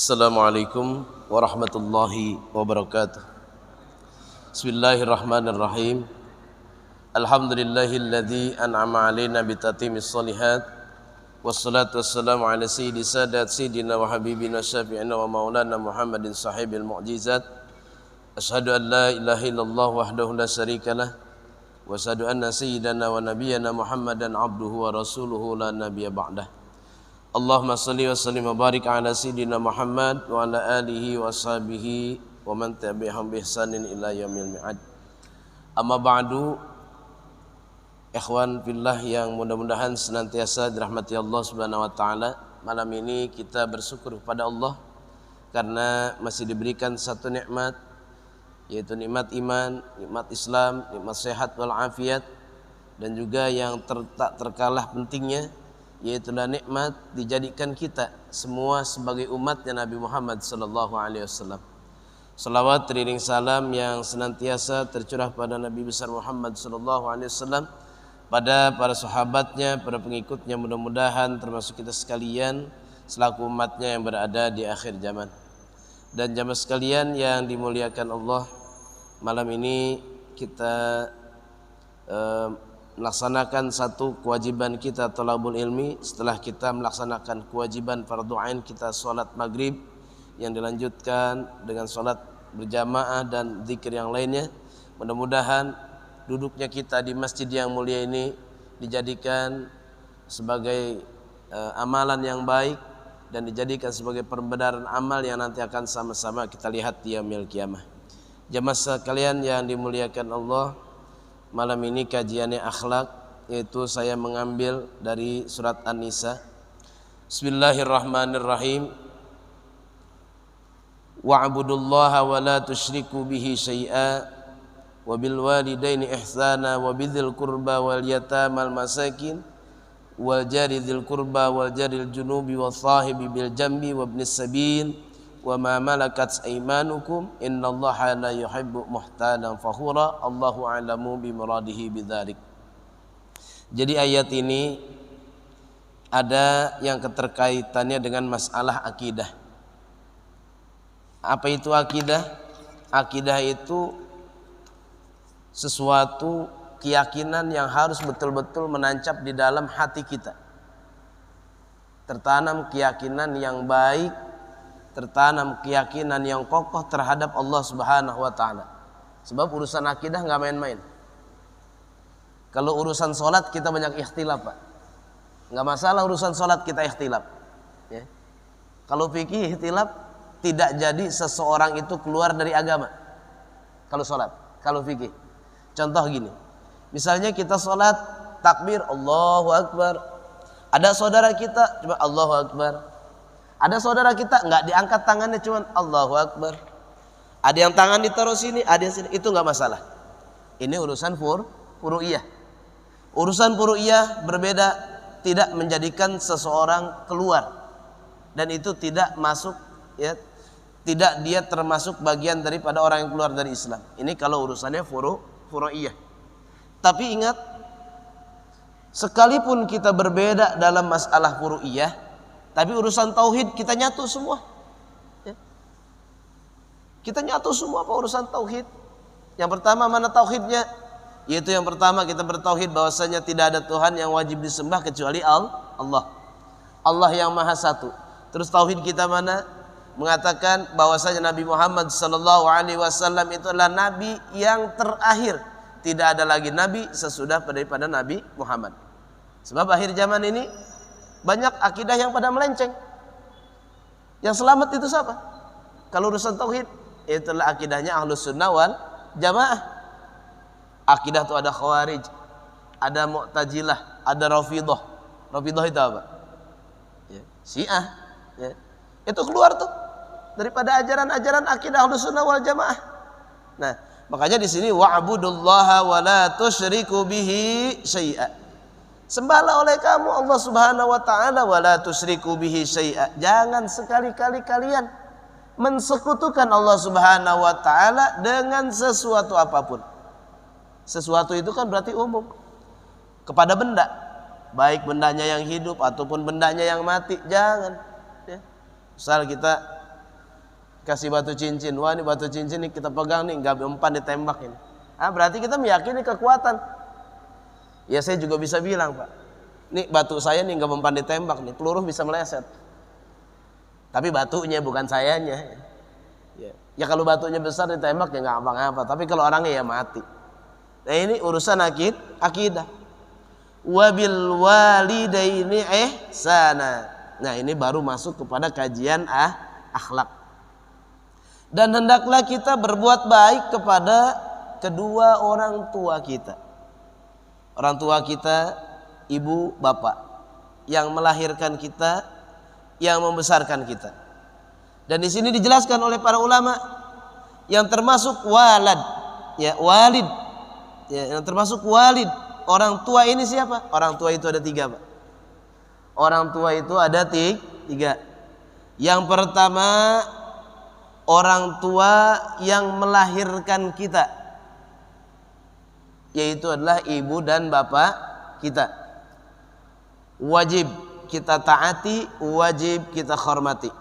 Assalamualaikum warahmatullahi wabarakatuh. Bismillahirrahmanirrahim. Alhamdulillahilladzi an'ama alaina bitatimis shalihat. Wassalatu wassalamu ala sayyidi sadat sayyidina wa habibina syafi'ina wa maulana Muhammadin sahibil mu'jizat. Asyhadu an la ilaha illallah wahdahu la syarikalah wa asyhadu anna sayyidana wa nabiyyana Muhammadan abduhu wa rasuluhu la nabiyya ba'dah. Allahumma salli wa sallim wa barik ala sayyidina Muhammad wa ala alihi wa sahbihi wa man tabi'ahum bi ihsanin ila yaumil mi'ad. Amma ba'du, ikhwan fillah yang mudah-mudahan senantiasa dirahmati Allah Subhanahu wa taala. Malam ini kita bersyukur kepada Allah karena masih diberikan satu nikmat, yaitu nikmat iman, nikmat Islam, nikmat sehat wal afiat, dan juga yang tak terkalah pentingnya yaitulah nikmat dijadikan kita semua sebagai umatnya Nabi Muhammad sallallahu alaihi wasallam. Salawat teriring salam yang senantiasa tercurah pada Nabi besar Muhammad sallallahu alaihi wasallam, pada para sahabatnya, para pengikutnya, mudah-mudahan termasuk kita sekalian selaku umatnya yang berada di akhir zaman. Dan jamaah sekalian yang dimuliakan Allah, malam ini kita melaksanakan satu kewajiban kita thalabul ilmi. Setelah kita melaksanakan kewajiban fardhu ain kita salat maghrib yang dilanjutkan dengan salat berjamaah dan zikir yang lainnya, mudah-mudahan duduknya kita di masjid yang mulia ini dijadikan sebagai amalan yang baik dan dijadikan sebagai pembenaran amal yang nanti akan sama-sama kita lihat di yaumil qiyamah. Jamaah sekalian yang dimuliakan Allah, malam ini kajiannya akhlak, yaitu saya mengambil dari surat An-Nisa. Bismillahirrahmanirrahim. Wa'budullaha wa la tusyriku bihi syai'a wa bil walidaini ihsana wa bidzil qurba wal yatamal masakin wal jari dzil qurba wal jaril junubi was sahibi bil jambi wa ibnis sabil wa ma malakat aymanukum innallaha la yuhibbu muhtalan fakhura Allahu a'lamu bi muradihi bidzalik. Jadi ayat ini ada yang keterkaitannya dengan masalah akidah. Apa itu akidah? Akidah itu sesuatu keyakinan yang harus betul-betul menancap di dalam hati kita. Tertanam keyakinan yang baik, tertanam keyakinan yang kokoh terhadap Allah Subhanahu wa taala. Sebab urusan akidah enggak main-main. Kalau urusan salat kita banyak ikhtilaf, Pak. Enggak masalah urusan salat kita ikhtilaf, ya. Kalau fikih ikhtilaf, tidak jadi seseorang itu keluar dari agama. Kalau salat, kalau fikih. Contoh gini. Misalnya kita salat takbir Allahu akbar. Ada saudara kita cuma Allahu akbar. Ada saudara kita enggak diangkat tangannya, cuma Allahu akbar. Ada yang tangan ditaruh sini, ada yang sini, itu enggak masalah. Ini urusan furu'iyah. Urusan furu'iyah berbeda, tidak menjadikan seseorang keluar, dan itu tidak masuk, ya, tidak dia termasuk bagian daripada orang yang keluar dari Islam. Ini kalau urusannya furu'iyah. Tapi ingat, sekalipun kita berbeda dalam masalah furu'iyah, tapi urusan tauhid kita nyatu semua, ya. Kita nyatu semua apa urusan tauhid. Yang pertama, mana tauhidnya? Yaitu yang pertama kita bertauhid bahwasanya tidak ada Tuhan yang wajib disembah kecuali Allah. Allah yang Maha Satu. Terus tauhid kita mana? Mengatakan bahwasanya Nabi Muhammad sallallahu alaihi wasallam itu adalah nabi yang terakhir. Tidak ada lagi nabi sesudah daripada Nabi Muhammad. Sebab akhir zaman ini banyak akidah yang pada melenceng. Yang selamat itu siapa? Kalau urusan tauhid, itulah akidahnya Ahlus Sunnah wal Jamaah. Akidah itu ada Khawarij, ada Mu'tazilah, ada Rafidhah. Rafidhah itu apa? Ya, Syiah, ya. Itu keluar tuh daripada ajaran-ajaran akidah Ahlus Sunnah wal Jamaah. Nah, makanya di sini wa'budullaha wa la tusyriku bihi syai'a. Sembahlah oleh kamu Allah Subhanahu wa taala wa la tusyriku bihi syai'a. Jangan sekali-kali kalian mensekutukan Allah Subhanahu wa taala dengan sesuatu apapun. Sesuatu itu kan berarti umum. Kepada benda, baik bendanya yang hidup ataupun bendanya yang mati, jangan, ya. Misal kita kasih batu cincin. Wah, ini batu cincin nih kita pegang nih, nggak mempan ditembak ini. Berarti kita meyakini kekuatan. Ya saya juga bisa bilang, Pak, nih batu saya nih nggak mempan ditembak nih, peluru bisa meleset. Tapi batunya bukan sayanya. Ya kalau batunya besar ditembak ya nggak apa-apa. Tapi kalau orangnya ya mati. Nah ini urusan akidah. Wabil walidaini ihsana. Nah ini baru masuk kepada kajian akhlak. Dan hendaklah kita berbuat baik kepada kedua orang tua kita. Orang tua kita, ibu, bapak, yang melahirkan kita, yang membesarkan kita. Dan di sini dijelaskan oleh para ulama yang termasuk walad, ya walid, ya, yang termasuk walid. Orang tua ini siapa? Orang tua itu ada 3, Pak. Orang tua itu ada 3. Yang pertama, orang tua yang melahirkan kita, yaitu adalah ibu dan bapak kita. Wajib kita taati, wajib kita hormati.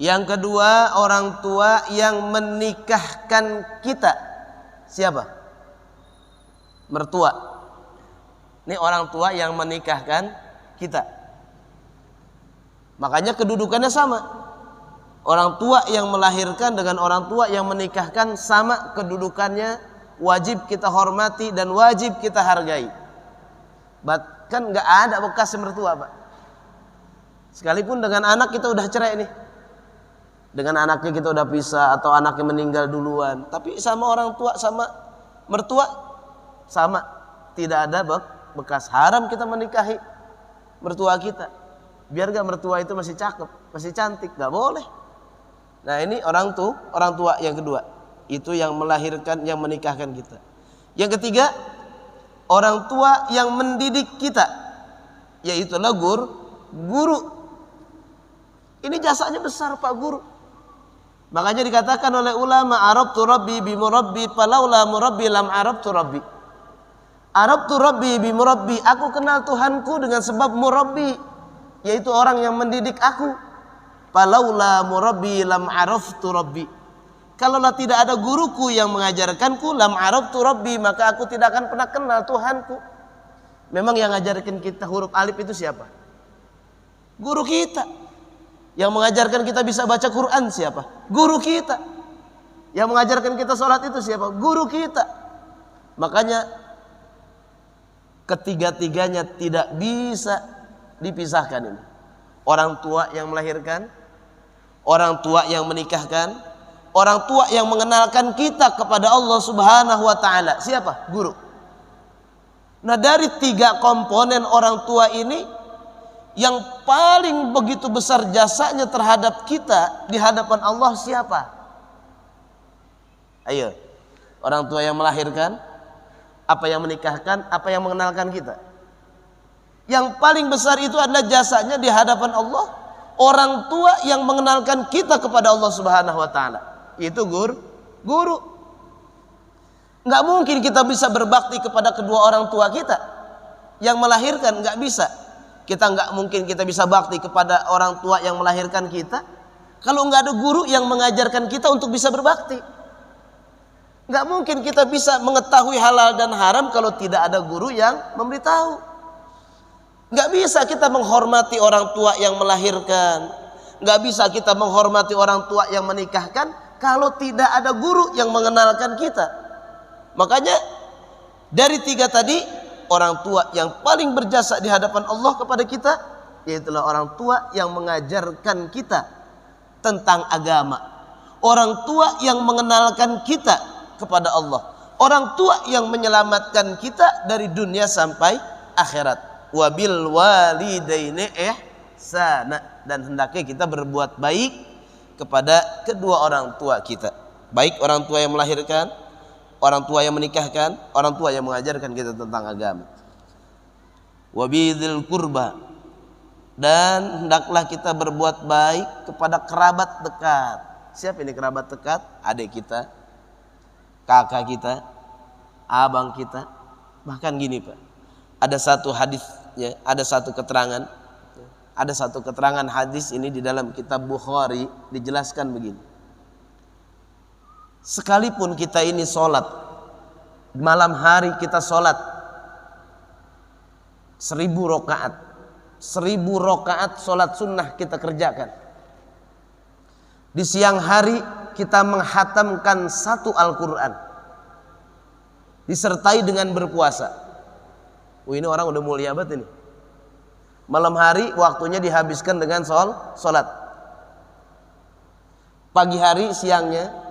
Yang kedua, orang tua yang menikahkan kita. Siapa? Mertua. Ini orang tua yang menikahkan kita. Makanya kedudukannya sama. Orang tua yang melahirkan dengan orang tua yang menikahkan sama kedudukannya, wajib kita hormati dan wajib kita hargai. Bahkan nggak ada bekas mertua, Pak. Sekalipun dengan anak kita udah cerai nih, dengan anaknya kita udah pisah atau anaknya meninggal duluan, tapi sama orang tua, sama mertua sama, tidak ada bekas. Haram kita menikahi mertua kita, biar gak mertua itu masih cakep, masih cantik, gak boleh. Nah ini orang tua yang kedua, itu yang melahirkan, yang menikahkan kita. Yang ketiga, orang tua yang mendidik kita, yaitulah guru. Ini jasanya besar, Pak, guru. Makanya dikatakan oleh ulama, arabtu rabbi bimurabbi falaula murabbi lam arabtu rabbi. Arabtu rabbi bimurabbi, aku kenal Tuhanku dengan sebab murabbi, yaitu orang yang mendidik aku. Falaula murabbi lam araftu rabbi. Kalaulah tidak ada guruku yang mengajarkanku, lam araftu rabbi, maka aku tidak akan pernah kenal Tuhanku. Memang yang mengajarkan kita huruf alif itu siapa? Guru kita. Yang mengajarkan kita bisa baca Quran siapa? Guru kita. Yang mengajarkan kita sholat itu siapa? Guru kita. Makanya ketiga-tiganya tidak bisa dipisahkan ini. Orang tua yang melahirkan, orang tua yang menikahkan, orang tua yang mengenalkan kita kepada Allah Subhanahu wa taala. Siapa? Guru. Nah, dari 3 komponen orang tua ini, yang paling begitu besar jasanya terhadap kita di hadapan Allah siapa? Ayo, orang tua yang melahirkan, apa yang menikahkan, apa yang mengenalkan kita. Yang paling besar itu adalah jasanya di hadapan Allah, orang tua yang mengenalkan kita kepada Allah Subhanahu wa taala. Itu guru. Nggak mungkin kita bisa berbakti kepada kedua orang tua kita yang melahirkan, nggak bisa. Kita nggak mungkin kita bisa bakti kepada orang tua yang melahirkan kita kalau nggak ada guru yang mengajarkan kita untuk bisa berbakti. Nggak mungkin kita bisa mengetahui halal dan haram kalau tidak ada guru yang memberitahu. Nggak bisa kita menghormati orang tua yang melahirkan, nggak bisa kita menghormati orang tua yang menikahkan kalau tidak ada guru yang mengenalkan kita. Makanya dari 3 tadi, orang tua yang paling berjasa di hadapan Allah kepada kita, yaitulah orang tua yang mengajarkan kita tentang agama, orang tua yang mengenalkan kita kepada Allah, orang tua yang menyelamatkan kita dari dunia sampai akhirat. Wabil walidaini ihsana, dan hendaknya kita berbuat baik kepada kedua orang tua kita, baik orang tua yang melahirkan, orang tua yang menikahkan, orang tua yang mengajarkan kita tentang agama. Wabidil kurba, dan hendaklah kita berbuat baik kepada kerabat dekat. Siapa ini kerabat dekat? Adik kita, kakak kita, abang kita. Bahkan gini, Pak, ada satu hadisnya, ada satu keterangan hadis ini di dalam kitab Bukhari dijelaskan begini. Sekalipun kita ini sholat, malam hari kita sholat 1000 rakaat, 1000 rakaat sholat sunnah kita kerjakan. Di siang hari kita menghatamkan 1 Al-Quran, disertai dengan berpuasa. Ini orang udah mulia banget ini. Malam hari waktunya dihabiskan dengan sholat. Pagi hari siangnya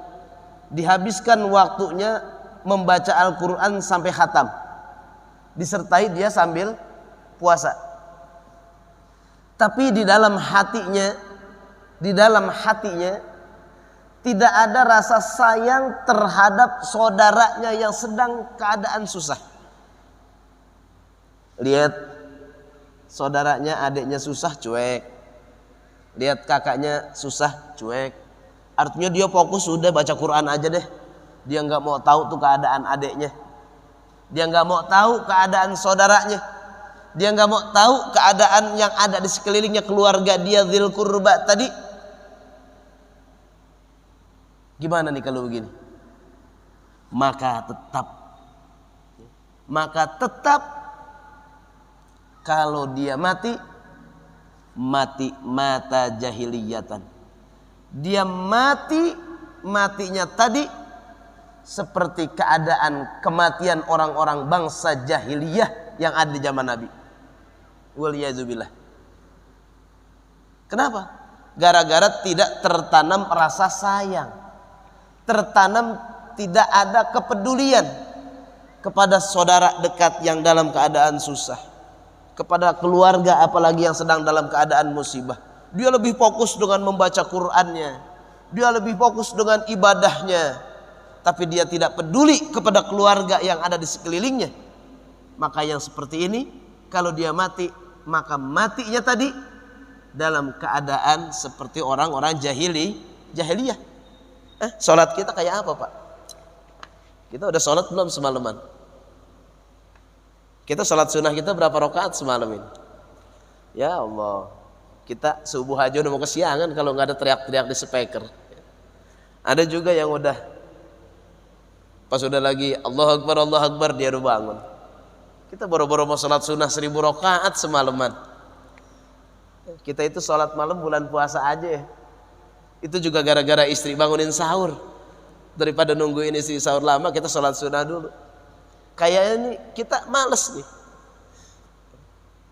dihabiskan waktunya membaca Al-Quran sampai khatam, disertai dia sambil puasa. Tapi di dalam hatinya tidak ada rasa sayang terhadap saudaranya yang sedang keadaan susah. Lihat saudaranya, adiknya susah, cuek. Lihat kakaknya susah, cuek. Artinya dia fokus sudah baca Quran aja deh. Dia nggak mau tahu tuh keadaan adiknya. Dia nggak mau tahu keadaan saudaranya. Dia nggak mau tahu keadaan yang ada di sekelilingnya, keluarga dia dzil qurba tadi. Gimana nih kalau begini? Maka tetap kalau dia mati mata jahiliyatan. Dia matinya tadi seperti keadaan kematian orang-orang bangsa jahiliyah yang ada di zaman Nabi. Waliyazubillah. Kenapa? Gara-gara tidak tertanam rasa sayang, tertanam tidak ada kepedulian kepada saudara dekat yang dalam keadaan susah, kepada keluarga apalagi yang sedang dalam keadaan musibah. Dia lebih fokus dengan membaca Qur'annya, dia lebih fokus dengan ibadahnya, tapi dia tidak peduli kepada keluarga yang ada di sekelilingnya. Maka yang seperti ini kalau dia mati, maka matinya tadi dalam keadaan seperti orang-orang jahiliyah. Sholat kita kayak apa, Pak? Kita udah sholat belum semalaman? Kita sholat sunnah kita berapa rakaat semalam ini? Ya Allah, kita subuh aja udah mau kesiangan kalau nggak ada teriak-teriak di speaker. Ada juga yang udah pas udah lagi Allah Akbar dia udah bangun. Kita boro-boro mau sholat sunnah 1000 rakaat semalaman. Kita itu sholat malam bulan puasa aja ya. Itu juga gara-gara istri bangunin sahur. Daripada nungguin istri sahur lama, kita sholat sunnah dulu. Kayaknya nih kita males nih.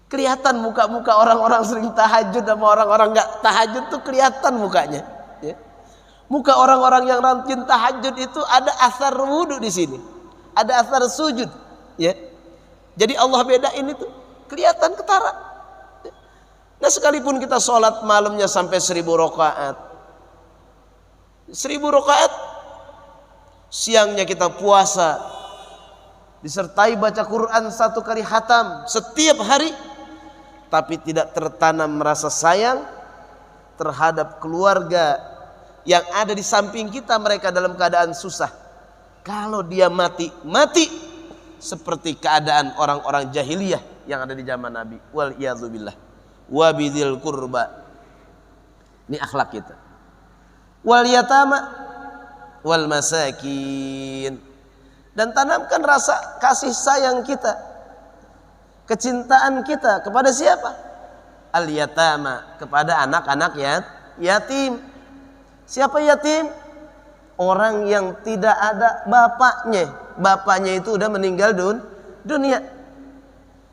Kelihatan muka-muka orang-orang sering tahajud sama orang-orang gak tahajud tuh kelihatan mukanya. Ya. Muka orang-orang yang rajin tahajud itu ada asar wudhu di sini, ada asar sujud. Ya. Jadi Allah bedain itu, kelihatan ketara. Ya. Nah sekalipun kita sholat malamnya sampai 1000 rakaat, 1000 rakaat, siangnya kita puasa, disertai baca Quran 1 kali khatam setiap hari, tapi tidak tertanam rasa sayang terhadap keluarga yang ada di samping kita, mereka dalam keadaan susah. Kalau dia mati seperti keadaan orang-orang jahiliyah yang ada di zaman Nabi. Wal iyadzubillah. Wa bidzil qurba. Ini akhlak kita. Wal yatama wal masakin. Dan tanamkan rasa kasih sayang kita, kecintaan kita kepada siapa? Al yatama, kepada anak-anak yatim. Siapa yatim? Orang yang tidak ada bapaknya. Bapaknya itu udah meninggal dunia.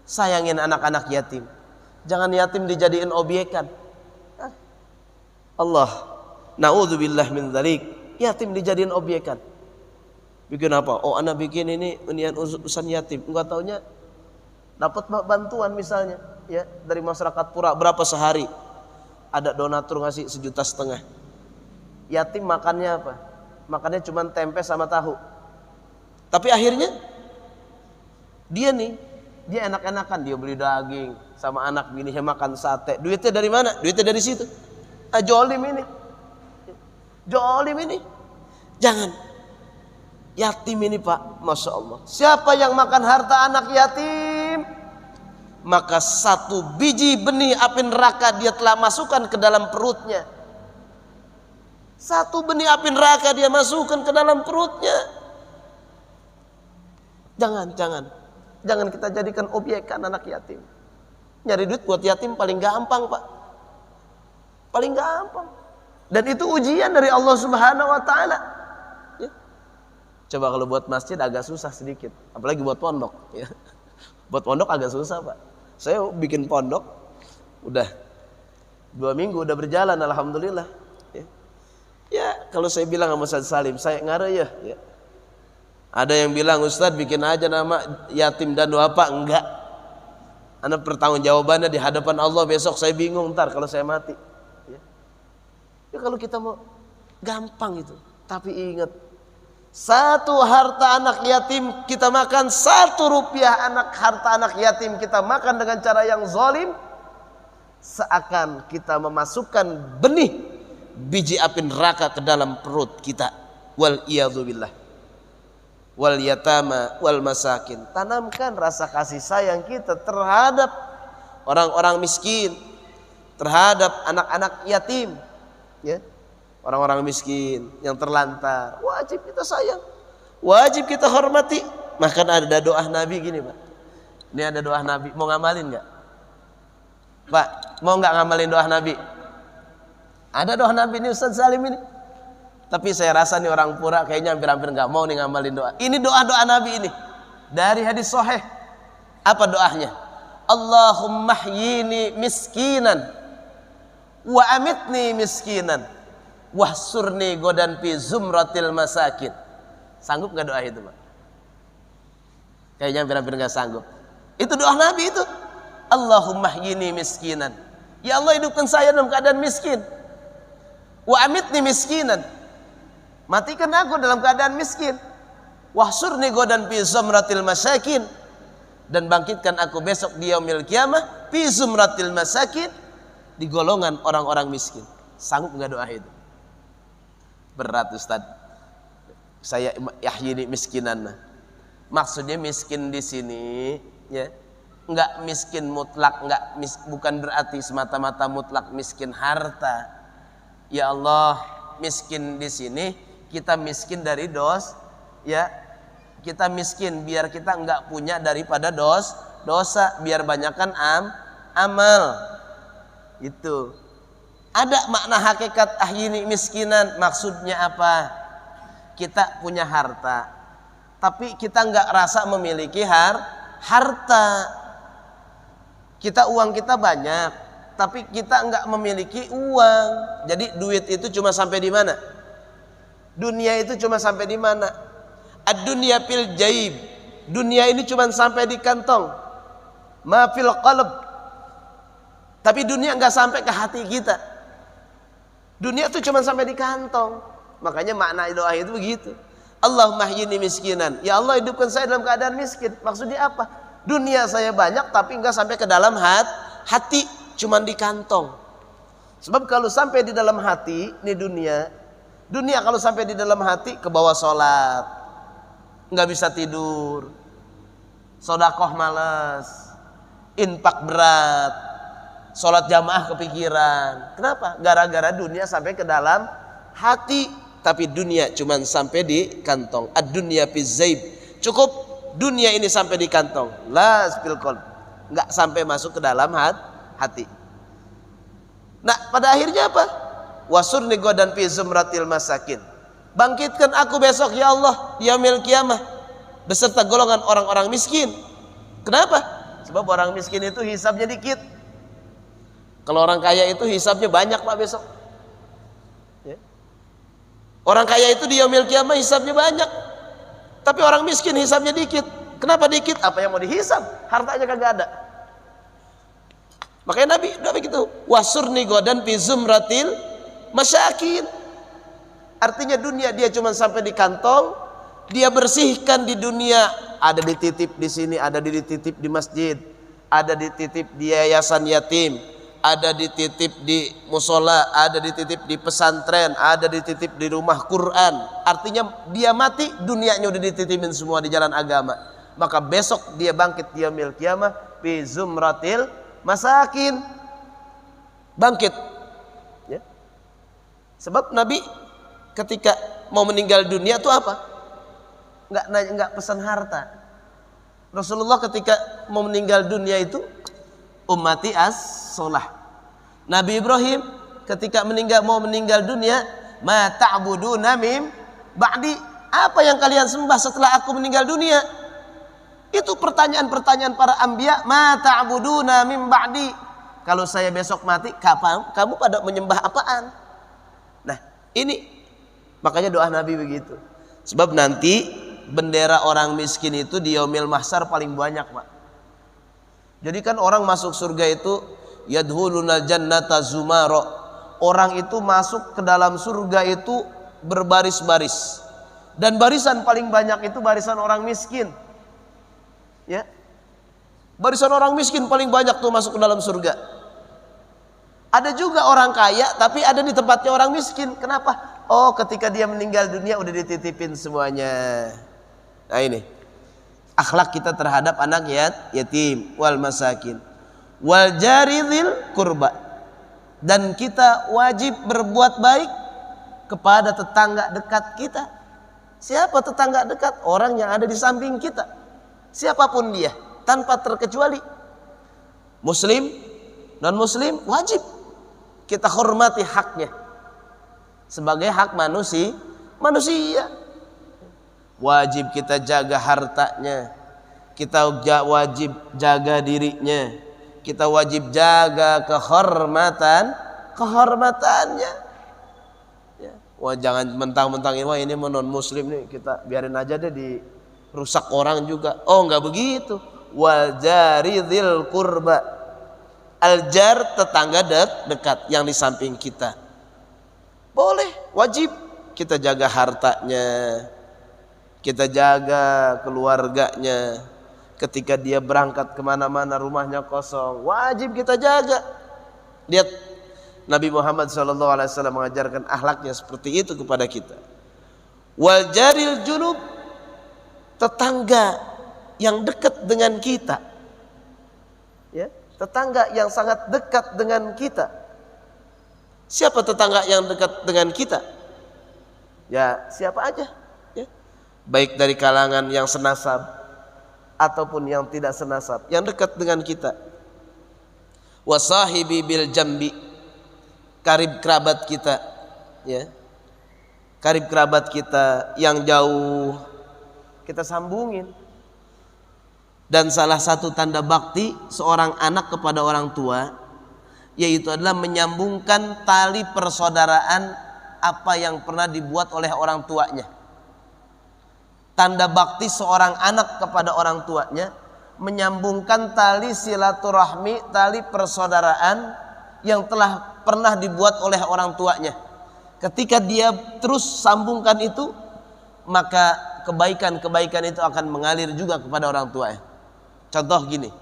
Sayangin anak-anak yatim. Jangan yatim dijadiin obyekan. Allah, na'udzubillah min dzalik. Yatim dijadiin obyekan. Bikin apa? Oh, anak bikin ini unian urusan yatim. Enggak taunya dapat bantuan misalnya, ya, dari masyarakat pura berapa sehari. Ada donatur ngasih 1,5 juta. Yatim makannya apa? Makannya cuma tempe sama tahu. Tapi akhirnya dia enak-enakan, dia beli daging sama anak bininya makan sate. Duitnya dari mana? Duitnya dari situ. Jolim ini. Jangan. Yatim ini Pak, Masya Allah. Siapa yang makan harta anak yatim, maka 1 biji benih api neraka dia telah masukkan ke dalam perutnya. Satu benih api neraka dia masukkan ke dalam perutnya. Jangan kita jadikan obyekan anak yatim. Nyari duit buat yatim paling gampang, Pak. Paling gampang. Dan itu ujian dari Allah Subhanahu wa taala. Ya. Coba kalau buat masjid agak susah sedikit, apalagi buat pondok, ya. Buat pondok agak susah, Pak. Saya bikin pondok udah 2 minggu udah berjalan, alhamdulillah. Ya, kalau saya bilang sama Ustaz Salim, saya ngare ya. Ada yang bilang, Ustaz bikin aja nama yatim dan duafa. Enggak. Anda pertanggungjawabannya di hadapan Allah besok, saya bingung ntar kalau saya mati. Ya kalau kita mau gampang itu. Tapi ingat, satu harta anak yatim kita makan, 1 rupiah harta anak yatim kita makan dengan cara yang zalim, seakan kita memasukkan benih biji api neraka ke dalam perut kita. Wal iyadzubillah. Wal yatama wal masakin. Tanamkan rasa kasih sayang kita terhadap orang-orang miskin, terhadap anak-anak yatim, ya. Orang-orang miskin yang terlantar wajib kita sayang, wajib kita hormati. Bahkan ada doa Nabi gini, Pak. Ini ada doa Nabi, mau ngamalin nggak? Pak, mau nggak ngamalin doa Nabi? Ada doa Nabi ini Ustaz Salim ini. Tapi saya rasa nih orang pura kayaknya hampir-hampir nggak mau nih ngamalin doa. Ini doa-doa Nabi ini dari hadis sahih. Apa doanya? Allahumma hyini miskinan wa amitni miskinan wahsurni godan fi zumratil masakin. Sanggup nggak doa itu, Pak? Kayaknya hampir-hampir nggak sanggup. Itu doa Nabi itu. Allahumma hyini miskinan. Ya Allah, hidupkan saya dalam keadaan miskin. Wa amitni miskinan, matikan aku dalam keadaan miskin. Wahsurni godan fi zumratil masakin, dan bangkitkan aku besok di yaumil qiyamah fi zumratil masakin, di golongan orang-orang miskin. Sanggup enggak doa itu? Berat, Ustaz. Saya yahyini miskinan. Maksudnya miskin di sini, ya, enggak miskin mutlak, bukan berarti semata-mata mutlak miskin harta. Ya Allah, miskin di sini kita miskin dari ya, kita miskin biar kita enggak punya daripada dosa, biar banyakkan amal. Itu ada makna hakikat ahyini miskinan. Maksudnya apa? Kita punya harta, tapi kita enggak rasa memiliki harta. Uang kita banyak, tapi kita enggak memiliki uang. Jadi duit itu cuma sampai di mana? Dunia itu cuma sampai di mana? Ad-dunya fil jaib. Dunia ini cuma sampai di kantong. Ma fil qalb. Tapi dunia enggak sampai ke hati kita. Dunia itu cuma sampai di kantong. Makanya makna doa itu begitu. Allahumma hyini miskinan. Ya Allah, hidupkan saya dalam keadaan miskin. Maksudnya apa? Dunia saya banyak tapi enggak sampai ke dalam hati. Cuman di kantong. Sebab kalau sampai di dalam hati, ini dunia kalau sampai di dalam hati, ke bawah sholat, nggak bisa tidur, sodakoh malas, infak berat, sholat jamaah kepikiran. Kenapa? Gara-gara dunia sampai ke dalam hati, tapi dunia cuman sampai di kantong. Ad-dunya fi zaib. Cukup dunia ini sampai di kantong, la fil qalb, nggak sampai masuk ke dalam hati. Nah, pada akhirnya apa? Wasurni godan fi zumratil masakin. Bangkitkan aku besok ya Allah di yaumil qiyamah beserta golongan orang-orang miskin. Kenapa? Sebab orang miskin itu hisabnya dikit. Kalau orang kaya itu hisabnya banyak, Pak, besok. Ya. Orang kaya itu di yaumil qiyamah hisabnya banyak. Tapi orang miskin hisabnya dikit. Kenapa dikit? Apa yang mau dihisab? Hartanya kagak ada. Makanya Nabi begitu, wasurni godan fi zumratil masakin. Artinya dunia dia cuma sampai di kantong, dia bersihkan di dunia, ada dititip di sini, ada dititip di masjid, ada dititip di yayasan yatim, ada dititip di musola, ada dititip di pesantren, ada dititip di rumah Quran. Artinya dia mati, dunianya udah dititipin semua di jalan agama. Maka besok dia bangkit di yaumil qiyamah fi zumratil masakin, bangkit, ya. Sebab Nabi ketika mau meninggal dunia itu apa? Enggak pesan harta. Rasulullah ketika mau meninggal dunia itu ummati as-sholah. Nabi Ibrahim ketika mau meninggal dunia, ma ta'buduna mim ba'di, apa yang kalian sembah setelah aku meninggal dunia? Itu pertanyaan-pertanyaan para anbiya, ma ta'buduna mim ba'di. Kalau saya besok mati, kamu pada menyembah apaan? Nah, ini makanya doa Nabi begitu. Sebab nanti bendera orang miskin itu di yaumil mahsyar paling banyak, Pak. Jadi kan orang masuk surga itu yadkhulunal jannata zumara. Orang itu masuk ke dalam surga itu berbaris-baris. Dan barisan paling banyak itu barisan orang miskin. Ya. Barisan orang miskin paling banyak tuh masuk ke dalam surga. Ada juga orang kaya tapi ada di tempatnya orang miskin. Kenapa? Oh, ketika dia meninggal dunia udah dititipin semuanya. Nah ini akhlak kita terhadap anak yatim wal masakin wal jaridil kurba, dan kita wajib berbuat baik kepada tetangga dekat kita. Siapa tetangga dekat? Orang yang ada di samping kita, siapapun dia, tanpa terkecuali. Muslim, non muslim, wajib kita hormati haknya sebagai hak manusia. Wajib kita jaga hartanya, kita wajib jaga dirinya, kita wajib jaga kehormatannya. Ya. Wah, jangan mentang-mentangin wah ini non muslim nih, kita biarin aja deh dirusak orang juga. Oh, enggak begitu. Wal jaridil kurba, aljar tetangga dekat yang di samping kita. Boleh, wajib kita jaga hartanya, kita jaga keluarganya. Ketika dia berangkat kemana-mana rumahnya kosong, wajib kita jaga. Lihat Nabi Muhammad SAW mengajarkan akhlaknya seperti itu kepada kita. Wal jaril junub, tetangga yang dekat dengan kita, ya, tetangga yang sangat dekat dengan kita. Siapa tetangga yang dekat dengan kita? Ya siapa aja, ya. Baik dari kalangan yang senasab ataupun yang tidak senasab, yang dekat dengan kita. Wasahibi bil jambi, karib kerabat kita, ya, karib kerabat kita yang jauh kita sambungin. Dan salah satu tanda bakti seorang anak kepada orang tua yaitu adalah menyambungkan tali persaudaraan apa yang pernah dibuat oleh orang tuanya. Tanda bakti seorang anak kepada orang tuanya menyambungkan tali silaturahmi, tali persaudaraan yang telah pernah dibuat oleh orang tuanya. Ketika dia terus sambungkan itu, maka kebaikan-kebaikan itu akan mengalir juga kepada orang tuanya. Contoh gini,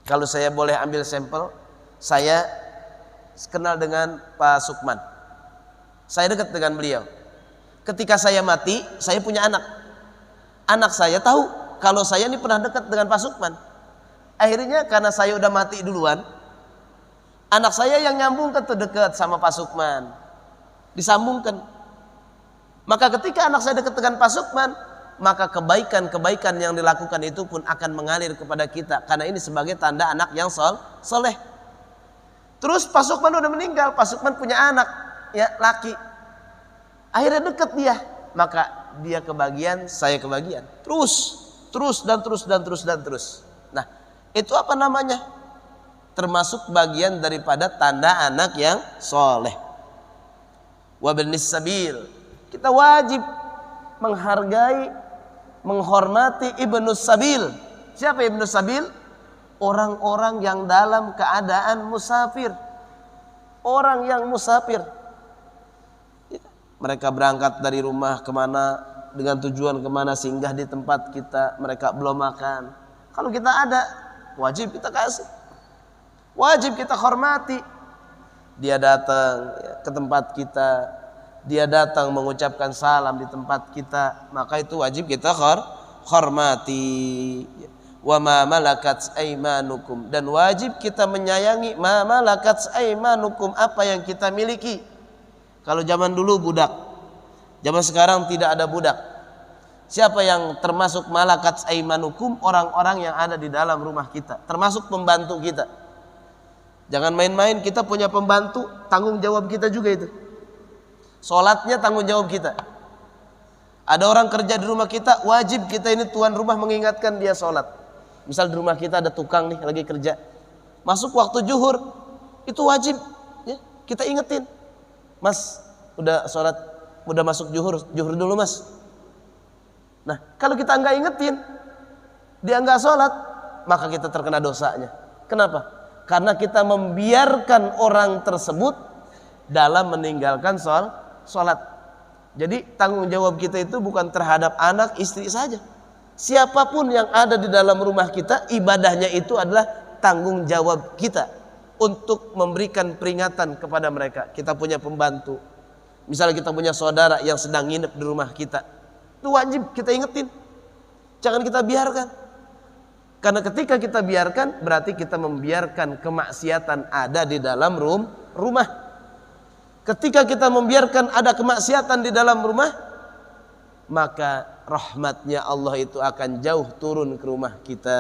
kalau saya boleh ambil sampel, saya kenal dengan Pak Sukman, saya dekat dengan beliau. Ketika saya mati, saya punya anak. Anak saya tahu kalau saya ini pernah dekat dengan Pak Sukman. Akhirnya karena saya udah mati duluan, anak saya yang nyambungkan tuh dekat sama Pak Sukman, disambungkan. Maka ketika anak saya dekat dengan Pak Sukman, maka kebaikan-kebaikan yang dilakukan itu pun akan mengalir kepada kita, karena ini sebagai tanda anak yang soleh. Terus Pak Sukman udah meninggal, Pak Sukman punya anak, ya, laki. Akhirnya deket dia, maka dia kebagian, saya kebagian. Terus. Nah, itu apa namanya? Termasuk bagian daripada tanda anak yang soleh. Wabnis sabil, kita wajib menghargai, menghormati ibnus sabil. Siapa ibnus sabil? Orang-orang yang dalam keadaan musafir. Orang yang musafir, mereka berangkat dari rumah kemana, dengan tujuan kemana, singgah di tempat kita, mereka belum makan. Kalau kita ada, wajib kita kasih, wajib kita hormati. Dia datang ke tempat kita, dia datang mengucapkan salam di tempat kita, maka itu wajib kita hormati. Wa ma malakat aimanukum, dan wajib kita menyayangi ma malakat aimanukum, apa yang kita miliki. Kalau zaman dulu budak, Zaman sekarang tidak ada budak. Siapa yang termasuk malakat aimanukum? Orang-orang yang ada di dalam rumah kita, termasuk pembantu kita. Jangan main-main, kita punya pembantu, tanggung jawab kita juga itu. Sholatnya tanggung jawab kita. Ada orang kerja di rumah kita, wajib kita ini tuan rumah mengingatkan dia sholat. Misal di rumah kita ada tukang nih lagi kerja, masuk waktu zuhur, itu wajib ya, kita ingetin. Mas, udah sholat, udah masuk zuhur dulu mas. Nah, kalau kita nggak ingetin, dia nggak sholat, maka kita terkena dosanya. Kenapa? Karena kita membiarkan orang tersebut dalam meninggalkan sholat. Jadi tanggung jawab kita itu bukan terhadap anak, istri saja. Siapapun yang ada di dalam rumah kita, ibadahnya itu adalah tanggung jawab kita untuk memberikan peringatan kepada mereka. Kita punya pembantu, misalnya kita punya saudara yang sedang nginep di rumah kita, itu wajib kita ingetin. Jangan kita biarkan. Karena ketika kita biarkan, berarti kita membiarkan kemaksiatan ada di dalam rumah. Ketika kita membiarkan ada kemaksiatan di dalam rumah, maka rahmatnya Allah itu akan jauh turun ke rumah kita.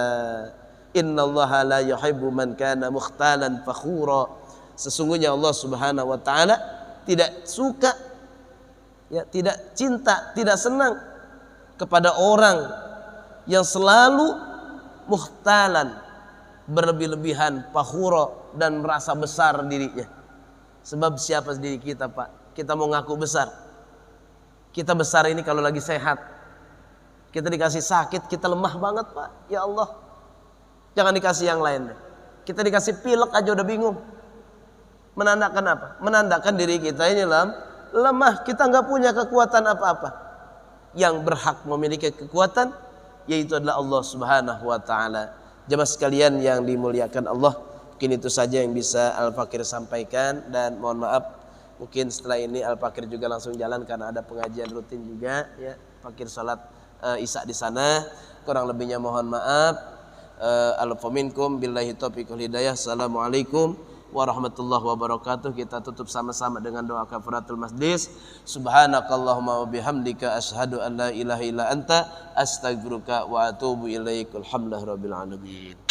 Innallaha la yuhibbu man kana mukhtalan fakhura. Sesungguhnya Allah Subhanahu wa taala tidak suka, ya, tidak cinta, tidak senang kepada orang yang selalu mukhtalan, berlebih-lebihan, fakhura, dan merasa besar dirinya. Sebab siapa diri kita, Pak? Kita mau ngaku besar. Kita besar ini kalau lagi sehat. Kita dikasih sakit, kita lemah banget, Pak. Ya Allah. Jangan dikasih yang lain. Kita dikasih pilek aja udah bingung. Menandakan apa? Menandakan diri kita ini lemah. Kita nggak punya kekuatan apa-apa. Yang berhak memiliki kekuatan yaitu adalah Allah Subhanahu wa taala. Jemaah sekalian yang dimuliakan Allah, mungkin itu saja yang bisa Al-Fakir sampaikan, dan mohon maaf mungkin setelah ini Al-Fakir juga langsung jalan karena ada pengajian rutin juga ya. Fakir salat Isya di sana. Kurang lebihnya mohon maaf. Al-afu minkum billahi taufiq wal hidayah. Assalamualaikum warahmatullahi wabarakatuh. Kita tutup sama-sama dengan doa kafaratul majlis. Subhanakallahumma wa bihamdika asyhadu an la ilaha illa anta astaghfiruka wa atubu ilaik. Alhamdulillahirabbil alamin.